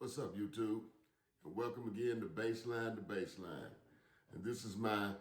What's up, YouTube? And welcome again to Baseline to Baseline. And this is my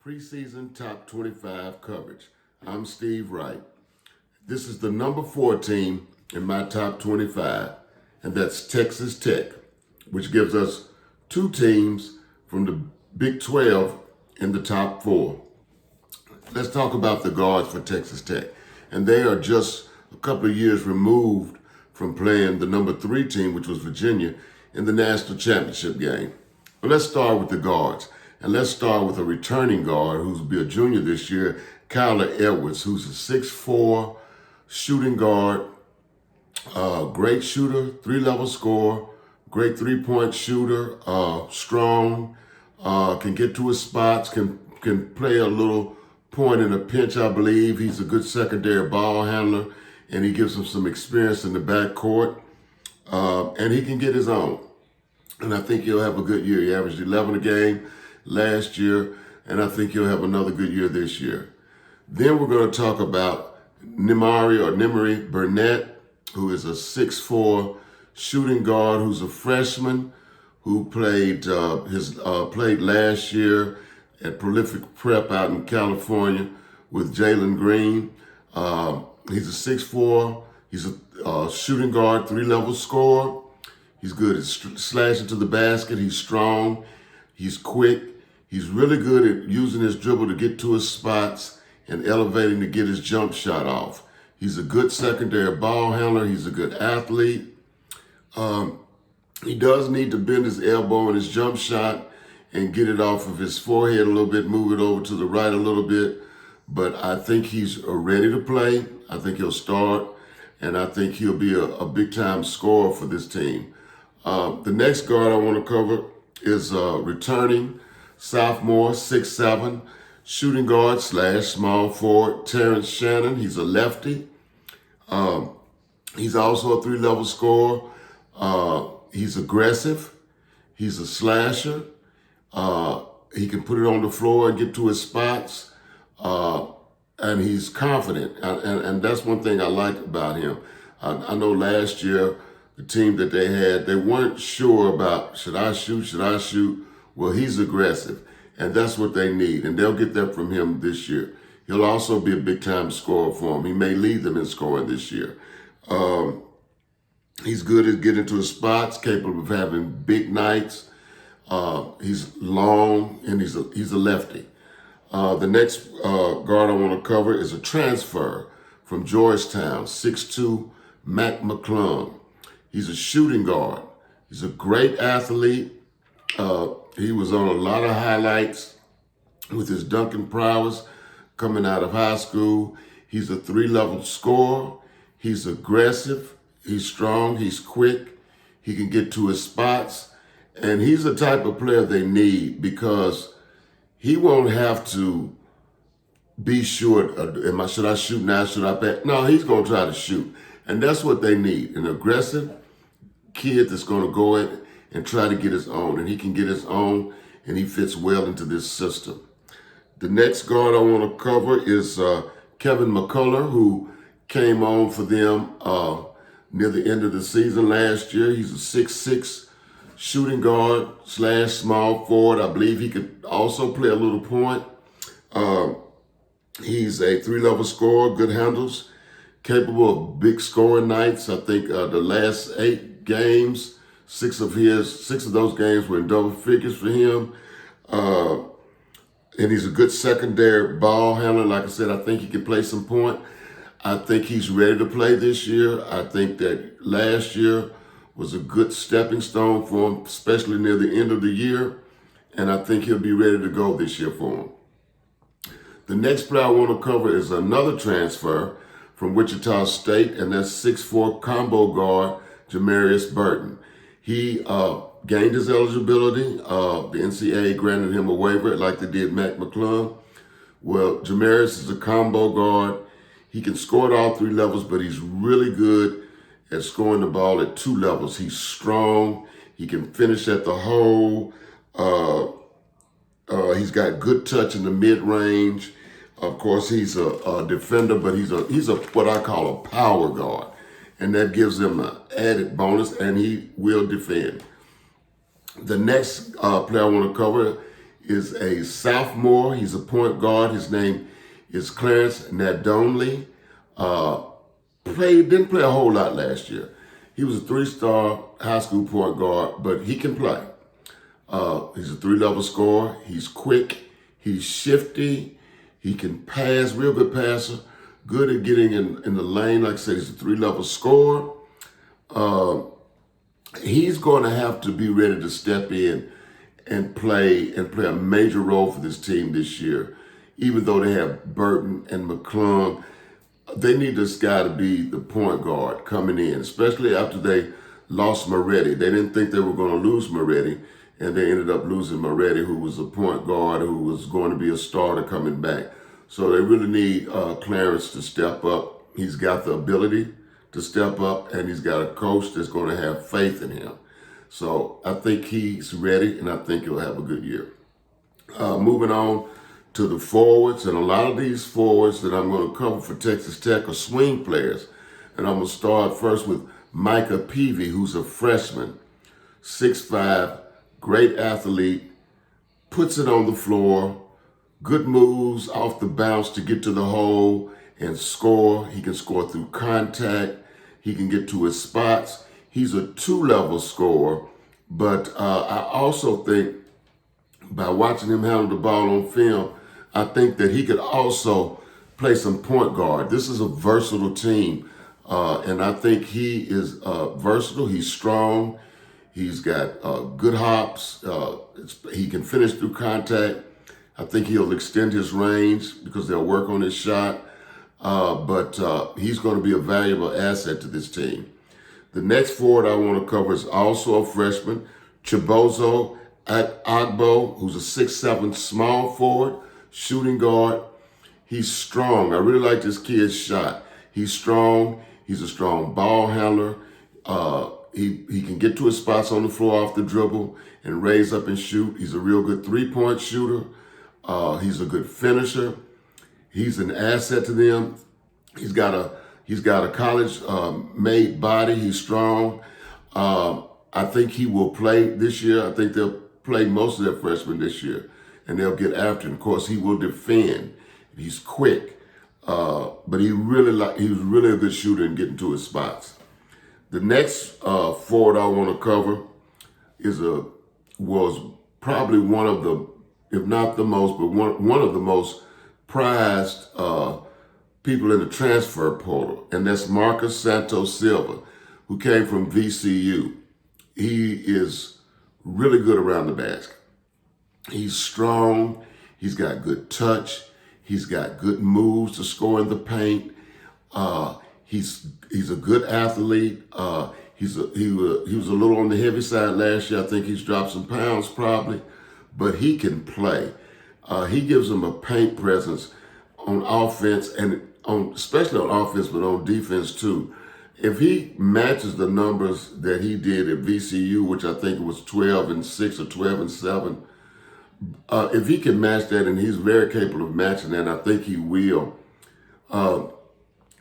preseason top 25 coverage. I'm Steve Wright. This is the number 4 team in my top 25, and that's Texas Tech, which gives us 2 teams from the Big 12 in the top 4. Let's talk about the guards for Texas Tech. And they are just a couple of years removed from playing the number 3 team, which was Virginia, in the national championship game. But let's start with the guards. And let's start with a returning guard who's be a junior this year, Kyler Edwards, who's a 6'4" shooting guard, great shooter, 3-level scorer, great 3-point shooter, strong, can get to his spots, can play a little point in a pinch, I believe. He's a good secondary ball handler, and he gives him some experience in the backcourt, and he can get his own. And I think he'll have a good year. He averaged 11 a game last year, and I think he'll have another good year this year. Then we're going to talk about Nimari Burnett, who is a 6'4" shooting guard, who's a freshman, who played last year at Prolific Prep out in California with Jalen Green. He's a 6'4". He's a shooting guard, 3-level scorer. He's good at slashing to the basket. He's strong. He's quick. He's really good at using his dribble to get to his spots and elevating to get his jump shot off. He's a good secondary ball handler. He's a good athlete. He does need to bend his elbow in his jump shot and get it off of his forehead a little bit, move it over to the right a little bit. But I think he's ready to play. I think he'll start, and I think he'll be a big-time scorer for this team. The next guard I want to cover is returning sophomore, 6'7", shooting guard / small forward, Terrence Shannon. He's a lefty. He's also a 3-level scorer. He's aggressive. He's a slasher. He can put it on the floor and get to his spots. And he's confident, and that's one thing I like about him. I know last year, the team that they had, they weren't sure about, should I shoot? Well, he's aggressive, and that's what they need, and they'll get that from him this year. He'll also be a big-time scorer for them. He may lead them in scoring this year. He's good at getting to his spots, capable of having big nights. He's long, and he's a lefty. The next guard I want to cover is a transfer from Georgetown, 6'2", Mac McClung. He's a shooting guard. He's a great athlete. He was on a lot of highlights with his dunking prowess coming out of high school. He's a 3-level scorer. He's aggressive. He's strong. He's quick. He can get to his spots. And he's the type of player they need because he won't have to be sure, should I shoot now, should I pass? No, he's going to try to shoot. And that's what they need, an aggressive kid that's going to go in and try to get his own. And he can get his own, and he fits well into this system. The next guard I want to cover is Kevin McCullough, who came on for them near the end of the season last year. He's a 6'6", shooting guard / small forward. I believe he could also play a little point. He's a 3-level scorer, good handles, capable of big scoring nights. I think the last 8 games, 6 of those games were in double figures for him. And he's a good secondary ball handler. Like I said, I think he can play some point. I think he's ready to play this year. I think that last year was a good stepping stone for him, especially near the end of the year. And I think he'll be ready to go this year for him. The next player I want to cover is another transfer from Wichita State, and that's 6'4" combo guard, Jamarius Burton. He gained his eligibility. The NCAA granted him a waiver like they did Mac McClung. Well, Jamarius is a combo guard. He can score at all 3 levels, but he's really good at scoring the ball at 2 levels. He's strong. He can finish at the hole. He's got good touch in the mid-range. Of course, he's a defender, but he's a what I call a power guard. and that gives him an added bonus, and he will defend. The next player I want to cover is a sophomore. He's a point guard. His name is Clarence Nadolny. Didn't play a whole lot last year. He was a 3-star high school point guard, but he can play. He's a 3-level scorer. He's quick. He's shifty. He can pass, real good passer. Good at getting in the lane. Like I said, he's a 3-level scorer. He's going to have to be ready to step in and play a major role for this team this year. Even though they have Burton and McClung, they need this guy to be the point guard coming in, especially after they lost Moretti. They didn't think they were going to lose Moretti, and they ended up losing Moretti, who was a point guard who was going to be a starter coming back. So they really need Clarence to step up. He's got the ability to step up, and he's got a coach that's going to have faith in him. So I think he's ready, and I think he'll have a good year. Moving on to the forwards, and a lot of these forwards that I'm going to cover for Texas Tech are swing players. And I'm going to start first with Micah Peavy, who's a freshman, 6'5", great athlete, puts it on the floor, good moves off the bounce to get to the hole and score. He can score through contact. He can get to his spots. He's a 2-level scorer, but I also think by watching him handle the ball on film, I think that he could also play some point guard. This is a versatile team, and I think he is versatile. He's strong. He's got good hops. He can finish through contact. I think he'll extend his range because they'll work on his shot. But he's going to be a valuable asset to this team. The next forward I want to cover is also a freshman, Chibozo Agbo, who's a 6'7" small forward, shooting guard. He's strong. I really like this kid's shot. He's strong. He's a strong ball handler. He can get to his spots on the floor off the dribble and raise up and shoot. He's a real good 3-point shooter. He's a good finisher. He's an asset to them. He's got a college made body. He's strong. I think he will play this year. I think they'll play most of their freshmen this year, and they'll get after him. Of course, he will defend. He's quick, but he was really a good shooter and getting to his spots. The next forward I want to cover was probably one of the, if not the most, but one of the most prized people in the transfer portal, and that's Marcus Santos Silva, who came from VCU. He is really good around the basket. He's strong. He's got good touch. He's got good moves to score in the paint. He's a good athlete. He was a little on the heavy side last year. I think he's dropped some pounds probably, but he can play. He gives them a paint presence on offense and especially on offense, but on defense too. If he matches the numbers that he did at VCU, which I think was 12-6 or 12-7, if he can match that, and he's very capable of matching that, and I think he will,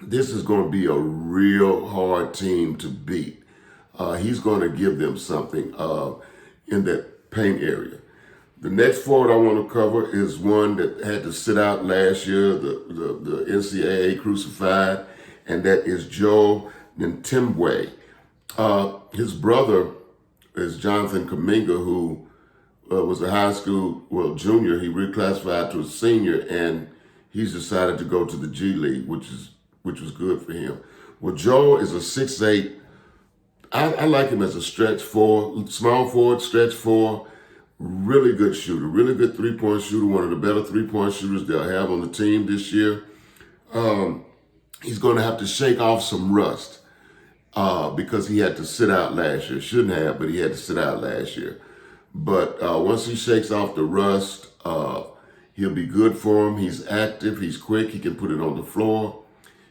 this is going to be a real hard team to beat. He's going to give them something in that paint area. The next forward I want to cover is one that had to sit out last year, the NCAA crucified, and that is Joe Ntimwe. His brother is Jonathan Kuminga, who was a high school, junior. He reclassified to a senior, and he's decided to go to the G League, which was good for him. Well, Joe is a 6'8". I like him as a stretch four, small forward, stretch four. Really good shooter, really good 3-point shooter, one of the better 3-point shooters they'll have on the team this year. He's going to have to shake off some rust because he had to sit out last year. Shouldn't have, but he had to sit out last year. But once he shakes off the rust, he'll be good for him. He's active, he's quick, he can put it on the floor.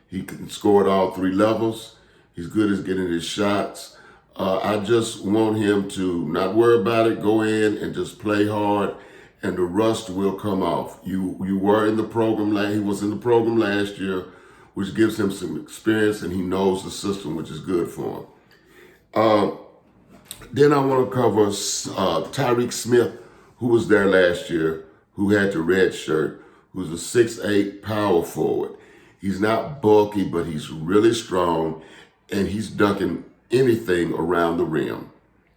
He can score at all 3 levels. He's good at getting his shots. I just want him to not worry about it, go in and just play hard, and the rust will come off. You were in the program, he was in the program last year which gives him some experience, and he knows the system, which is good for him. Then I want to cover Tyreke Smith, who was there last year, who had the red shirt, who's a 6'8" power forward. He's not bulky, but he's really strong, and he's dunking anything around the rim.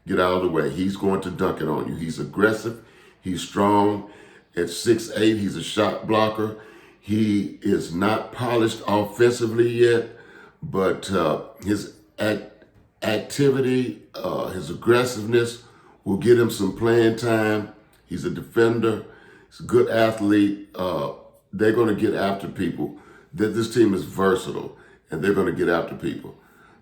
Get out of the way. He's going to dunk it on you. He's aggressive. He's strong. At 6'8", he's a shot blocker. He is not polished offensively yet, but his activity, his aggressiveness will get him some playing time. He's a defender. He's a good athlete. They're going to get after people. This team is versatile, and they're going to get after people.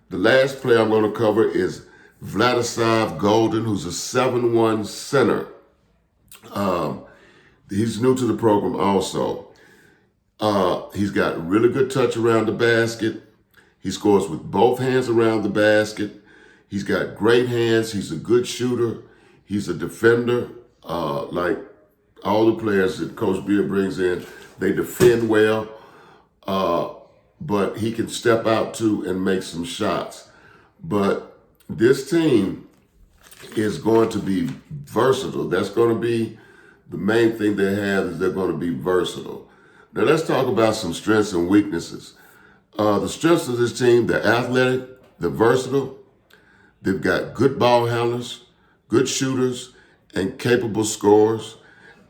The last player I'm going to cover is Vladislav Goldin, who's a 7'1" center. He's new to the program also. He's got really good touch around the basket. He scores with both hands around the basket. He's got great hands. He's a good shooter. He's a defender. Like all the players that Coach Beard brings in, they defend well. But he can step out too and make some shots. But this team is going to be versatile. That's going to be the main thing they have, is they're going to be versatile. Now let's talk about some strengths and weaknesses. The strengths of this team: they're athletic, they're versatile, they've got good ball handlers, good shooters, and capable scorers,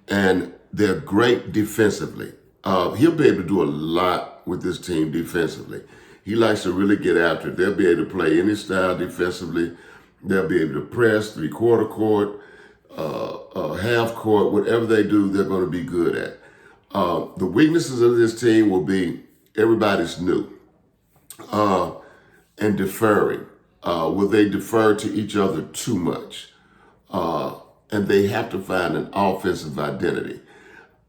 and they're great defensively. He'll be able to do a lot with this team defensively. He likes to really get after it. They'll be able to play any style defensively. They'll be able to press, three-quarter court, half court, whatever they do, they're going to be good at. The weaknesses of this team will be everybody's new and deferring. Will they defer to each other too much? And they have to find an offensive identity.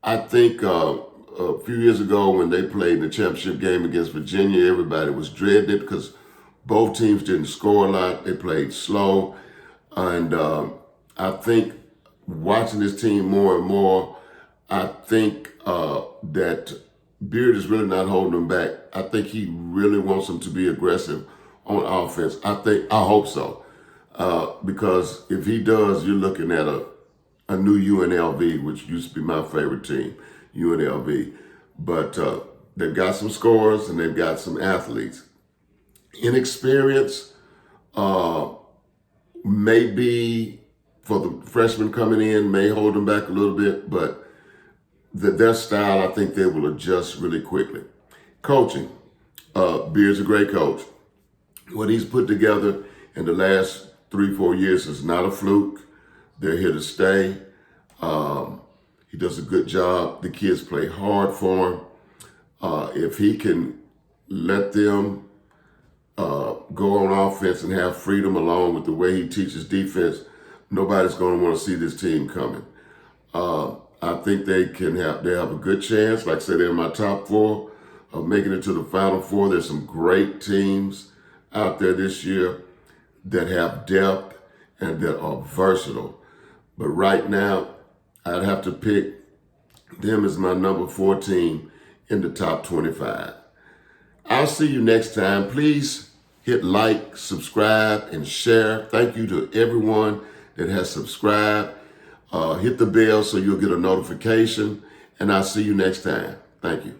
I think a few years ago when they played in the championship game against Virginia, everybody was dreading it because both teams didn't score a lot. They played slow. And I think watching this team more and more, I think that Beard is really not holding them back. I think he really wants them to be aggressive on offense. I hope so. Because if he does, you're looking at a new UNLV, which used to be my favorite team, UNLV. But they've got some scorers and they've got some athletes. Inexperience, maybe for the freshmen coming in, may hold them back a little bit, but their style, I think they will adjust really quickly. Coaching, Beard's a great coach. What he's put together in the last 3-4 years is not a fluke. They're here to stay. He does a good job. The kids play hard for him. If he can let them go on offense and have freedom along with the way he teaches defense, nobody's going to want to see this team coming. I think they have a good chance. Like I said, they're in my top 4 of making it to the Final Four. There's some great teams out there this year that have depth and that are versatile. But right now, I'd have to pick them as my number 4 team in the top 25. I'll see you next time. Please hit like, subscribe, and share. Thank you to everyone that has subscribed. Hit the bell so you'll get a notification, and I'll see you next time. Thank you.